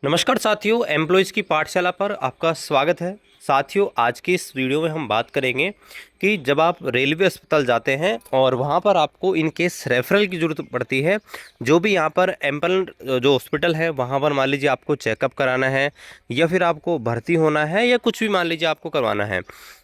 नमस्कार साथियों, एम्प्लॉयज़ की पाठशाला पर आपका स्वागत है। साथियों, आज की इस वीडियो में हम बात करेंगे कि जब आप रेलवे अस्पताल जाते हैं और वहां पर आपको इन केस रेफरल की ज़रूरत पड़ती है, जो भी यहां पर एम्पल जो हॉस्पिटल है वहां पर मान लीजिए आपको चेकअप कराना है या फिर आपको भर्ती होना है या कुछ भी मान लीजिए आपको करवाना है,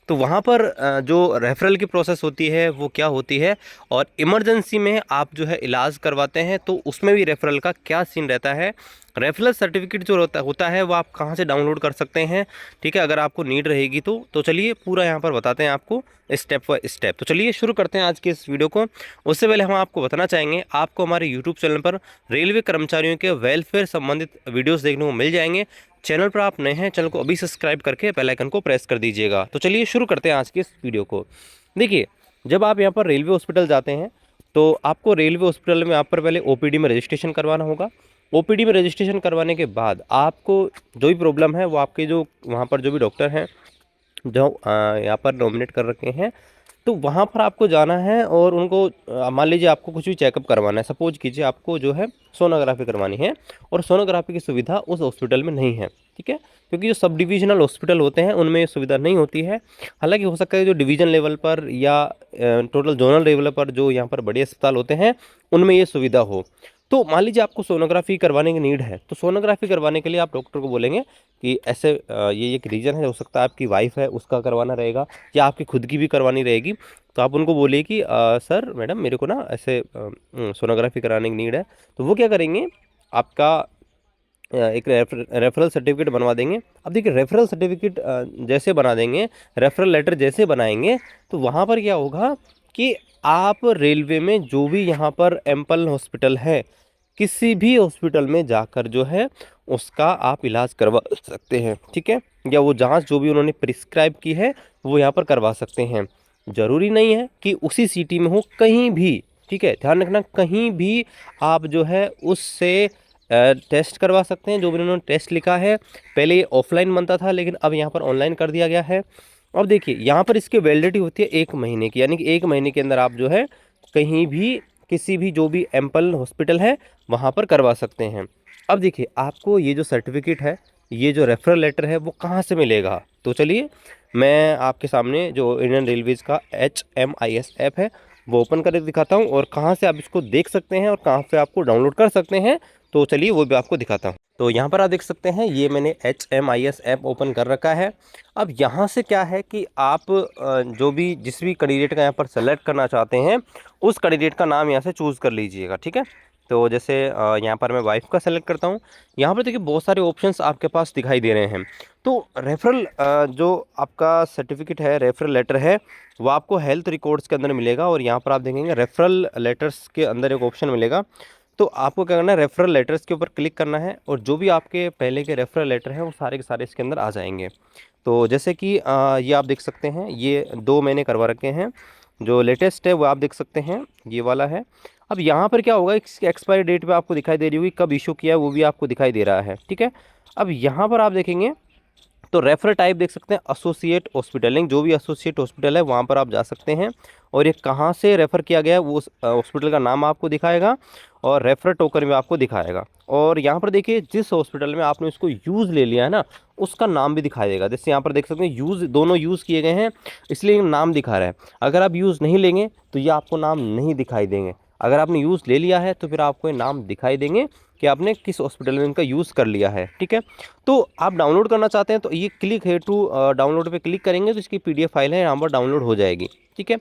तो वहाँ पर जो रेफरल की प्रोसेस होती है वो क्या होती है और इमरजेंसी में आप जो है इलाज करवाते हैं तो उसमें भी रेफरल का क्या सीन रहता है। रेफरल सर्टिफिकेट जो होता है वो आप कहाँ से डाउनलोड कर सकते हैं, ठीक है, अगर आपको नीड रहेगी तो चलिए पूरा यहाँ पर बताते हैं आपको स्टेप बाय स्टेप। तो चलिए शुरू करते हैं आज के इस वीडियो को। उससे पहले हम आपको बताना चाहेंगे आपको हमारे यूट्यूब चैनल पर रेलवे कर्मचारियों के वेलफेयर संबंधित वीडियोस देखने को मिल जाएंगे। चैनल पर आप नए हैं, चैनल को अभी सब्सक्राइब करके बेल आइकन को प्रेस कर दीजिएगा। तो चलिए शुरू करते हैं आज की इस वीडियो को। देखिए, जब आप यहाँ पर रेलवे हॉस्पिटल जाते हैं तो आपको रेलवे हॉस्पिटल में आप पर पहले ओपीडी में रजिस्ट्रेशन करवाना होगा। ओपीडी में रजिस्ट्रेशन करवाने के बाद आपको जो भी प्रॉब्लम है वो आपके जो वहाँ पर जो भी डॉक्टर हैं जो यहाँ पर नॉमिनेट कर रखे हैं, तो वहाँ पर आपको जाना है और उनको मान लीजिए आपको कुछ भी चेकअप करवाना है। सपोज कीजिए आपको जो है सोनोग्राफी करवानी है और सोनोग्राफी की सुविधा उस हॉस्पिटल में नहीं है, ठीक है, क्योंकि जो सब डिविजनल हॉस्पिटल होते हैं उनमें ये सुविधा नहीं होती है। हालांकि हो सकता है जो डिवीजन लेवल पर या टोटल जोनल लेवल पर जो यहाँ पर बड़े अस्पताल होते हैं उनमें ये सुविधा हो। तो मान लीजिए आपको सोनोग्राफी करवाने की नीड है, तो सोनोग्राफी करवाने के लिए आप डॉक्टर को बोलेंगे कि ऐसे ये एक रीज़न है, हो सकता है आपकी वाइफ है उसका करवाना रहेगा या आपकी खुद की भी करवानी रहेगी। तो आप उनको बोलिए कि सर मैडम मेरे को ना ऐसे सोनोग्राफी कराने की नीड है। तो वो क्या करेंगे, आपका एक रेफरल सर्टिफिकेट बनवा देंगे। अब देखिए, रेफरल सर्टिफिकेट जैसे बना देंगे, रेफरल लेटर जैसे बनाएंगे, तो वहाँ पर क्या होगा कि आप रेलवे में जो भी यहाँ पर एम्पल हॉस्पिटल है, किसी भी हॉस्पिटल में जाकर जो है उसका आप इलाज करवा सकते हैं, ठीक है, या वो जांच जो भी उन्होंने प्रिस्क्राइब की है वो यहाँ पर करवा सकते हैं। ज़रूरी नहीं है कि उसी सिटी में हो, कहीं भी, ठीक है, ध्यान रखना, कहीं भी आप जो है उससे टेस्ट करवा सकते हैं। जो भी उन्होंने टेस्ट लिखा है, पहले ये ऑफलाइन बनता था लेकिन अब यहाँ पर ऑनलाइन कर दिया गया है। अब देखिए, यहाँ पर इसकी वैलिडिटी होती है 1 महीने की, यानी कि 1 महीने के अंदर आप जो है कहीं भी किसी भी जो भी एम्पल हॉस्पिटल है वहाँ पर करवा सकते हैं। अब देखिए, आपको ये जो सर्टिफिकेट है, ये जो रेफरल लेटर है वो कहाँ से मिलेगा, तो चलिए मैं आपके सामने जो इंडियन रेलवेज़ का HMIS ऐप है वो ओपन करके दिखाता हूँ और कहाँ से आप इसको देख सकते हैं और कहाँ से आपको डाउनलोड कर सकते हैं। तो चलिए वो भी आपको दिखाता हूँ। तो यहाँ पर आप देख सकते हैं, ये मैंने HMIS ऐप ओपन कर रखा है। अब यहाँ से क्या है कि आप जो भी जिस भी कैंडिडेट का यहाँ पर सेलेक्ट करना चाहते हैं उस कैंडिडेट का नाम यहाँ से चूज़ कर लीजिएगा, ठीक है। तो जैसे यहाँ पर मैं वाइफ का सेलेक्ट करता हूँ। यहाँ पर देखिए बहुत सारे ऑप्शंस आपके पास दिखाई दे रहे हैं। तो रेफरल जो आपका सर्टिफिकेट है, रेफरल लेटर है, वो आपको हेल्थ रिकॉर्ड्स के अंदर मिलेगा और यहाँ पर आप देखेंगे रेफरल लेटर्स के अंदर एक ऑप्शन मिलेगा। तो आपको क्या करना है, रेफरल लेटर्स के ऊपर क्लिक करना है और जो भी आपके पहले के रेफरल लेटर हैं वो सारे के सारे इसके अंदर आ जाएंगे। तो जैसे कि ये आप देख सकते हैं, ये 2 मैंने करवा रखे हैं। जो लेटेस्ट है वो आप देख सकते हैं, ये वाला है। अब यहाँ पर क्या होगा, इसकी एक्सपायरी डेट पे आपको दिखाई दे रही होगी, कब इशू किया है वो भी आपको दिखाई दे रहा है, ठीक है। अब यहाँ पर आप देखेंगे तो रेफरल टाइप देख सकते हैं, एसोसिएट हॉस्पिटलिंग, जो भी एसोसिएट हॉस्पिटल है वहाँ पर आप जा सकते हैं और ये कहाँ से रेफ़र किया गया है वो हॉस्पिटल का नाम आपको दिखाएगा और रेफर टोकन भी आपको दिखाएगा। और यहाँ पर देखिए, जिस हॉस्पिटल में आपने इसको यूज़ ले लिया है ना, उसका नाम भी दिखाई देगा। जैसे यहाँ पर देख सकते हैं यूज़, दोनों यूज़ किए गए हैं इसलिए नाम दिखा रहा है। अगर आप यूज़ नहीं लेंगे तो ये आपको नाम नहीं दिखाई देंगे। अगर आपने यूज़ ले लिया है तो फिर आपको ये नाम दिखाई देंगे कि आपने किस हॉस्पिटल में इनका यूज़ कर लिया है, ठीक है। तो आप डाउनलोड करना चाहते हैं तो ये क्लिक है टू डाउनलोड पे क्लिक करेंगे तो इसकी PDF फाइल है यहाँ पर डाउनलोड हो जाएगी, ठीक है।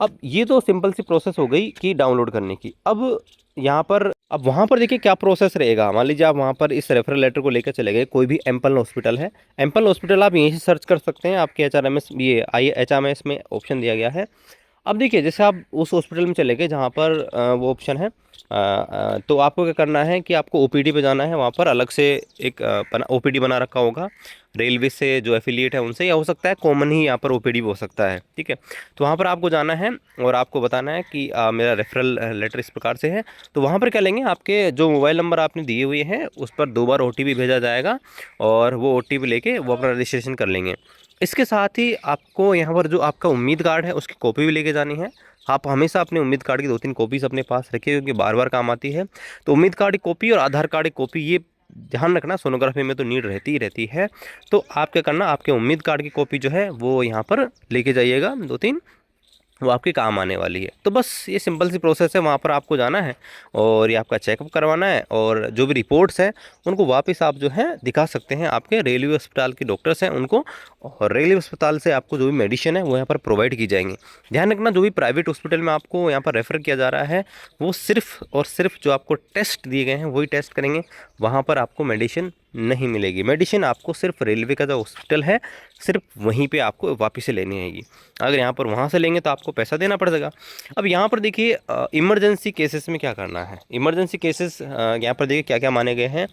अब ये तो सिंपल सी प्रोसेस हो गई कि डाउनलोड करने की। अब यहाँ पर, अब वहाँ पर देखिए क्या प्रोसेस रहेगा। मान लीजिए आप वहाँ पर इस रेफरल लेटर को लेकर चले गए, कोई भी एम्पल हॉस्पिटल है, एम्पल हॉस्पिटल आप यहीं से सर्च कर सकते हैं। आपके HRMS, ये HMIS में ऑप्शन दिया गया है। अब देखिए, जैसे आप उस हॉस्पिटल में चले गए जहाँ पर वो ऑप्शन है, तो आपको क्या करना है कि आपको OPD पे जाना है। वहाँ पर अलग से एक OPD बना रखा होगा रेलवे से जो एफिलिएट है उनसे, या हो सकता है कॉमन ही यहाँ पर OPD भी हो सकता है, ठीक है। तो वहाँ पर आपको जाना है और आपको बताना है कि मेरा रेफरल लेटर इस प्रकार से है। तो वहाँ पर क्या लेंगे, आपके जो मोबाइल नंबर आपने दिए हुए हैं उस पर 2 बार OTP भेजा जाएगा और वो OTP लेके वो अपना रजिस्ट्रेशन कर लेंगे। इसके साथ ही आपको यहाँ पर जो आपका उम्मीद कार्ड है उसकी कॉपी भी लेके जानी है। आप हमेशा अपने उम्मीद कार्ड की 2-3 कॉपीज़ अपने पास रखिए क्योंकि बार बार काम आती है। तो उम्मीद कार्ड की कॉपी और आधार कार्ड की कॉपी, ये ध्यान रखना सोनोग्राफी में तो नीड रहती ही रहती है। तो आप क्या करना, आपके उम्मीद कार्ड की कॉपी जो है वो यहाँ पर लेके जाइएगा 2-3, वो आपके काम आने वाली है। तो बस ये सिंपल सी प्रोसेस है, वहाँ पर आपको जाना है और ये आपका चेकअप करवाना है, और जो भी रिपोर्ट्स हैं उनको वापस आप जो है दिखा सकते हैं आपके रेलवे अस्पताल के डॉक्टर्स हैं उनको, और रेलवे अस्पताल से आपको जो भी मेडिसिन है वो यहाँ पर प्रोवाइड की जाएंगी। ध्यान रखना, जो भी प्राइवेट हॉस्पिटल में आपको यहाँ पर रेफ़र किया जा रहा है वो सिर्फ और सिर्फ जो आपको टेस्ट दिए गए हैं वही टेस्ट करेंगे, वहाँ पर आपको मेडिसिन नहीं मिलेगी। मेडिसिन आपको सिर्फ रेलवे का जो हॉस्पिटल है सिर्फ वहीं पे आपको वापस से लेनी आएगी। अगर यहाँ पर वहाँ से लेंगे तो आपको पैसा देना पड़ेगा। अब यहाँ पर देखिए इमरजेंसी केसेस में क्या करना है। इमरजेंसी केसेस यहाँ पर देखिए क्या क्या माने गए हैं।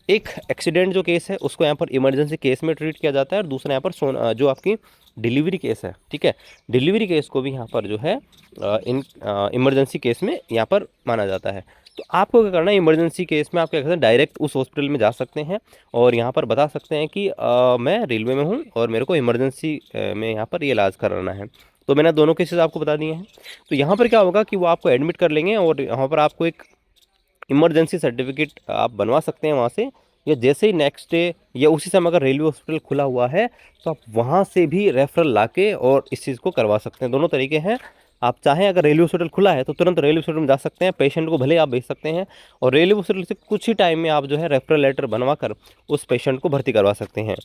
एक एक्सीडेंट जो केस है उसको यहाँ पर इमरजेंसी केस में ट्रीट किया जाता है, और दूसरा यहाँ पर जो आपकी डिलीवरी केस है, ठीक है, डिलीवरी केस को भी यहाँ पर जो है इन इमरजेंसी केस में यहाँ पर माना जाता है। तो आपको क्या करना है, इमरजेंसी केस में आप क्या करते हैं, डायरेक्ट उस हॉस्पिटल में जा सकते हैं और यहाँ पर बता सकते हैं कि मैं रेलवे में हूँ और मेरे को इमरजेंसी में यहाँ पर ये इलाज कराना है। तो मैंने दोनों केसेस आपको बता दिए हैं। तो यहाँ पर क्या होगा कि वो आपको एडमिट कर लेंगे और यहाँ पर आपको एक इमरजेंसी सर्टिफिकेट आप बनवा सकते हैं वहाँ से, या जैसे ही नेक्स्ट डे या उसी समय अगर रेलवे हॉस्पिटल खुला हुआ है तो आप वहाँ से भी रेफरल लाके और इस चीज़ को करवा सकते हैं। दोनों तरीके हैं, आप चाहें अगर रेलवे हॉस्पिटल खुला है तो तुरंत रेलवे हॉस्पिटल में जा सकते हैं, पेशेंट को भले आप भेज सकते हैं और रेलवे हॉस्पिटल से कुछ ही टाइम में आप जो है रेफरल लेटर बनवा कर उस पेशेंट को भर्ती करवा सकते हैं।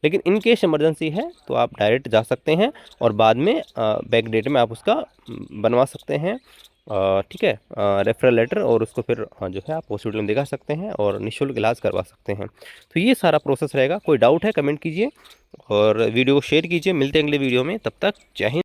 लेकिन इन केस इमरजेंसी है तो आप डायरेक्ट जा सकते हैं और बाद में बैक डेट में आप उसका बनवा सकते हैं, ठीक है, रेफरल लेटर, और उसको फिर जो है आप हॉस्पिटल में दिखा सकते हैं और निःशुल्क इलाज करवा सकते हैं। तो ये सारा प्रोसेस रहेगा। कोई डाउट है कमेंट कीजिए और वीडियो को शेयर कीजिए। मिलते हैं अगले वीडियो में, तब तक जय हिंद।